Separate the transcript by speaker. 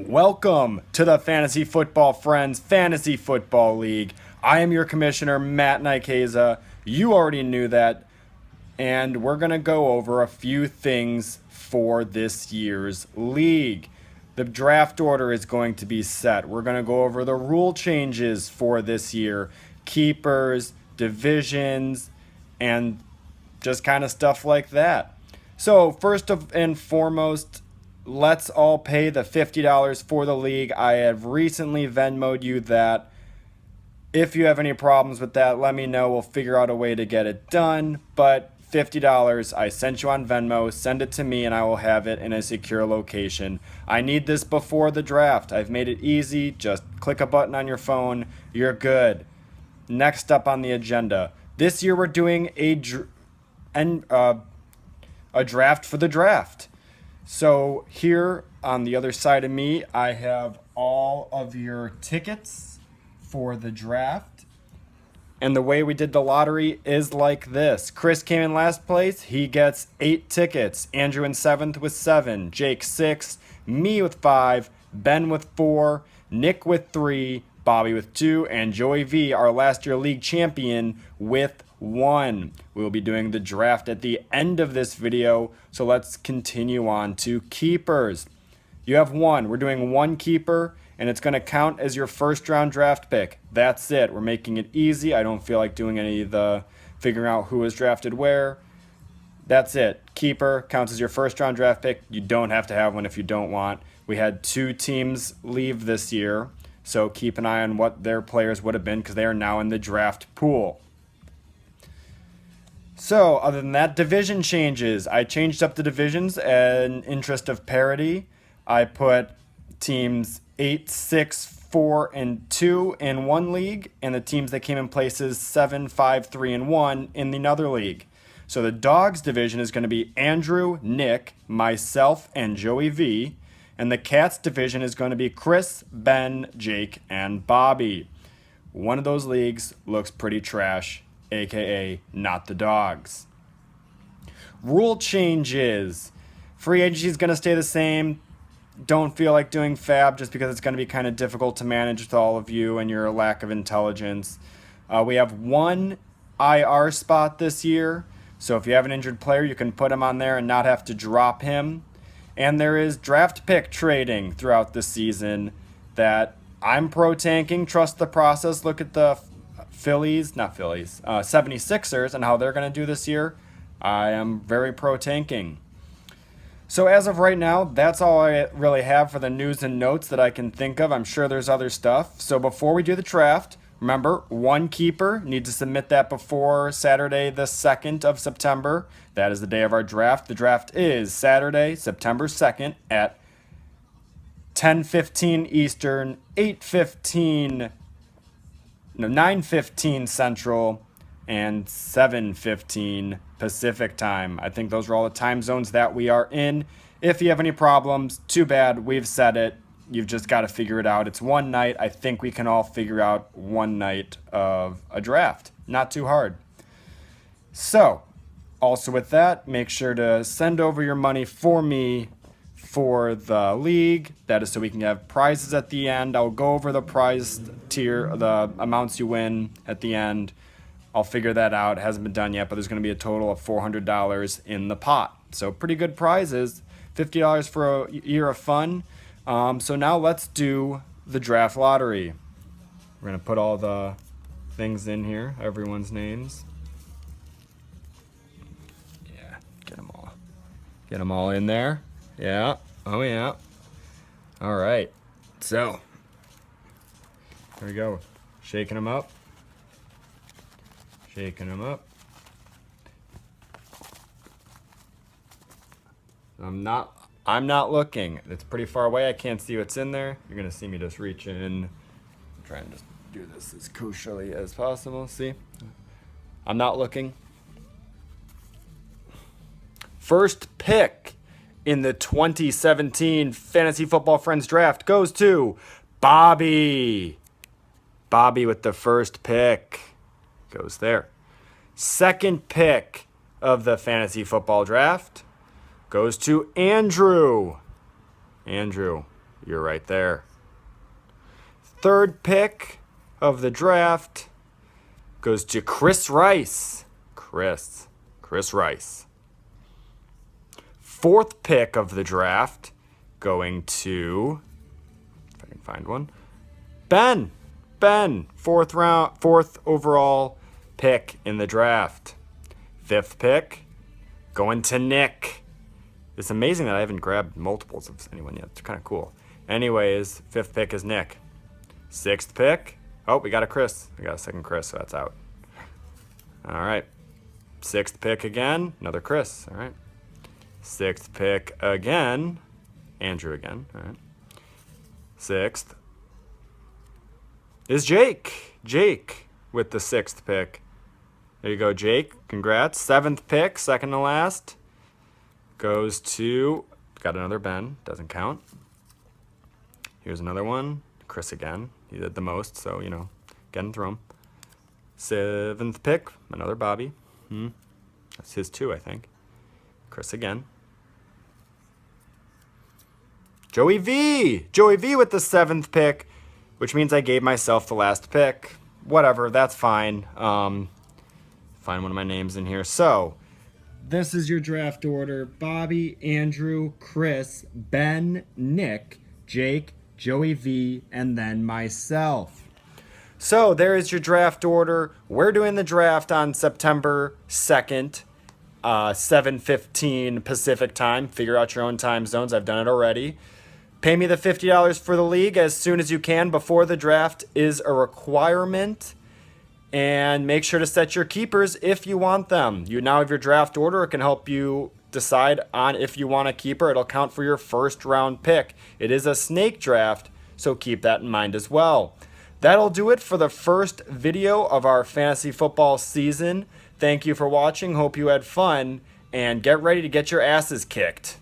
Speaker 1: Welcome to the Fantasy Football Friends Fantasy Football League. I am your commissioner, Matt Nikeza. You already knew that. And we're going to go over a few things for this year's league. The draft order is going to be set. We're going to go over the rule changes for this year, keepers, divisions, and just kind of stuff like that. So first and foremost, let's all pay the $50 for the league. I have recently Venmo'd you that. If you have any problems with that, let me know. We'll figure out a way to get it done. But $50, I sent you on Venmo. Send it to me and I will have it in a secure location. I need this before the draft. I've made it easy. Just click a button on your phone. You're good. Next up on the agenda. This year we're doing a draft for the draft. So here on the other side of me, I have all of your tickets for the draft. And the way we did the lottery is like this. Chris came in last place. He gets 8 tickets. Andrew in 7th with 7. Jake 6. Me with 5. Ben with 4. Nick with 3. Bobby with 2. And Joey V, our last year league champion, with 1. We will be doing the draft at the end of this video, so let's continue on to keepers. You have 1. We're doing 1 keeper, and it's going to count as your first round draft pick. That's it. We're making it easy. I don't feel like doing any of the figuring out who was drafted where. That's it. Keeper counts as your first round draft pick. You don't have to have one if you don't want. We had 2 teams leave this year, so keep an eye on what their players would have been because they are now in the draft pool. So, other than that, division changes. I changed up the divisions in interest of parity. I put teams 8, 6, 4, and 2 in one league, and the teams that came in places 7, 5, 3, and 1 in another league. So the Dogs division is going to be Andrew, Nick, myself, and Joey V. And the Cats division is going to be Chris, Ben, Jake, and Bobby. One of those leagues looks pretty trash, aka not the Dogs. Rule changes. Free agency is going to stay the same. Don't feel like doing fab just because it's going to be kind of difficult to manage with all of you and your lack of intelligence. We have 1 IR spot this year. So if you have an injured player, you can put him on there and not have to drop him. And there is draft pick trading throughout the season that I'm pro-tanking. Trust the process. Look at the 76ers and how they're going to do this year. I am very pro-tanking. So as of right now, that's all I really have for the news and notes that I can think of. I'm sure there's other stuff. So before we do the draft, remember, 1 keeper. Need to submit that before Saturday the 2nd of September. That is the day of our draft. The draft is Saturday, September 2nd at 10:15 Eastern, 9:15 Central, and 7:15 Pacific time. I think those are all the time zones that we are in. If you have any problems, too bad. We've said it. You've just got to figure it out. It's one night. I think we can all figure out one night of a draft. Not too hard. So, also with that, make sure to send over your money for me for the league. That is so we can have prizes at the end. I'll go over the prize tier, the amounts you win at the end. I'll figure that out. It hasn't been done yet, but there's going to be a total of $400 in the pot. So pretty good prizes. $50 for a year of fun. So now let's do the draft lottery. We're going to put all the things in here, everyone's names. Yeah, get them all. Get them all in there. Yeah. Oh, yeah. All right. So, here we go. Shaking them up. Shaking them up. I'm not looking. It's pretty far away. I can't see what's in there. You're going to see me just reach in. I'm trying to just do this as kosherly as possible. See? I'm not looking. First pick in the 2017 Fantasy Football Friends Draft goes to Bobby. Bobby with the first pick. Goes there. Second pick of the Fantasy Football Draft goes to Andrew. Andrew You're right there. Third pick of the draft goes to Chris Rice. Chris Rice. Fourth pick of the draft going to, if I can find one, Ben. Fourth overall pick in the draft. Fifth pick going to Nick. It's amazing that I haven't grabbed multiples of anyone yet. It's kind of cool. Anyways, fifth pick is Nick. Sixth pick. Oh, we got a Chris. We got a second Chris, so that's out. All right. Sixth pick again. Another Chris. All right. Sixth pick again. Andrew again. All right. Sixth is Jake. Jake with the sixth pick. There you go, Jake. Congrats. Seventh pick, second to last, goes to, got another Ben. Doesn't count. Here's another one. Chris again. He did the most, so, getting through him. Seventh pick, another Bobby. That's his two, I think. Chris again. Joey V with the seventh pick, which means I gave myself the last pick. Whatever, that's fine. Find one of my names in here. So, this is your draft order. Bobby, Andrew, Chris, Ben, Nick, Jake, Joey V, and then myself. So there is your draft order. We're doing the draft on September 2nd, 7:15 Pacific time. Figure out your own time zones. I've done it already. Pay me the $50 for the league as soon as you can before the draft is a requirement. And make sure to set your keepers if you want them. You now have your draft order. It can help you decide on if you want a keeper. It'll count for your first round pick. It is a snake draft, so keep that in mind as well. That'll do it for the first video of our fantasy football season. Thank you for watching. Hope you had fun, and get ready to get your asses kicked.